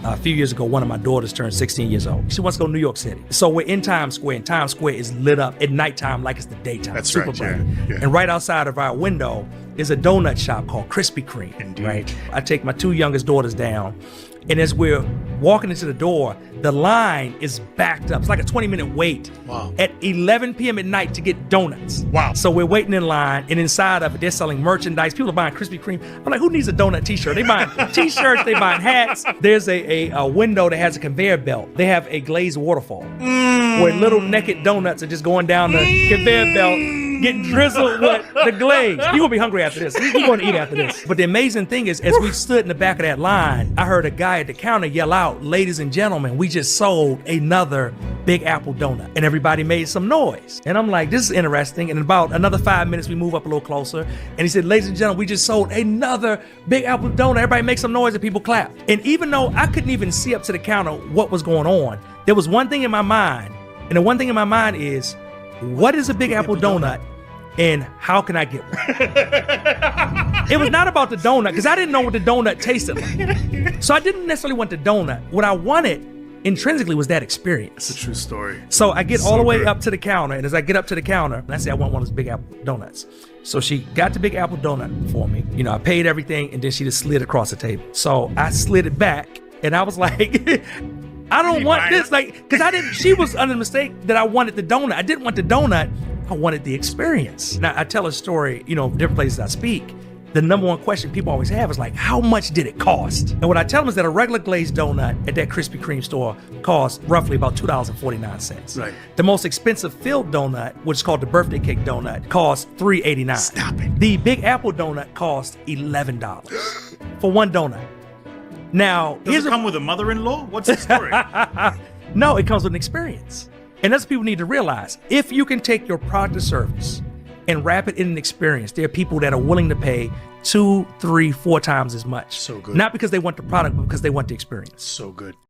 A few years ago, one of my daughters turned 16 years old. She wants to go to New York City. So we're in Times Square, and Times Square is lit up at nighttime like it's the daytime. That's super right, bright. yeah. And right outside of our window is a donut shop called Krispy Kreme. Indeed. Right? I take my 2 youngest daughters down, and as we're walking into the door, the line is backed up. It's like a 20-minute wait at 11 p.m. at night to get donuts. Wow. So we're waiting in line, and inside of it, they're selling merchandise. People are buying Krispy Kreme. I'm like, who needs a donut t-shirt? They buying t-shirts, they buying hats. There's a window that has a conveyor belt. They have a glazed waterfall where little naked donuts are just going down the conveyor belt, getting drizzled with the glaze. You're gonna be hungry after this. You're gonna eat after this. But the amazing thing is, as we stood in the back of that line, I heard a guy at the counter yell out, "Ladies and gentlemen, we just sold another Big Apple donut." And everybody made some noise. And I'm like, this is interesting. And in about another 5 minutes, we move up a little closer. And he said, "Ladies and gentlemen, we just sold another Big Apple donut." Everybody make some noise and people clapped. And even though I couldn't even see up to the counter what was going on, there was one thing in my mind. And the one thing in my mind is, what is a Big Apple donut? And how can I get one? It was not about the donut, because I didn't know what the donut tasted like. So I didn't necessarily want the donut. What I wanted intrinsically was that experience. It's a true story. So I get all the way up to the counter, and as I get up to the counter, I say, I want one of those Big Apple donuts. So she got the Big Apple donut for me. You know, I paid everything, and then she just slid across the table. So I slid it back, and I was like, I don't want this, like, because she was under the mistake that I wanted the donut. I didn't want the donut. I wanted the experience. Now, I tell a story, you know, different places I speak. The number one question people always have is like, how much did it cost? And what I tell them is that a regular glazed donut at that Krispy Kreme store costs roughly about $2.49. Right. The most expensive filled donut, which is called the birthday cake donut, costs $3.89. Stop it. The Big Apple donut costs $11 for one donut. Now, Does it come with a mother-in-law? What's the story? No, it comes with an experience. And that's what people need to realize. If you can take your product or service and wrap it in an experience, there are people that are willing to pay 2, 3, 4 times as much. So good. Not because they want the product, but because they want the experience. So good.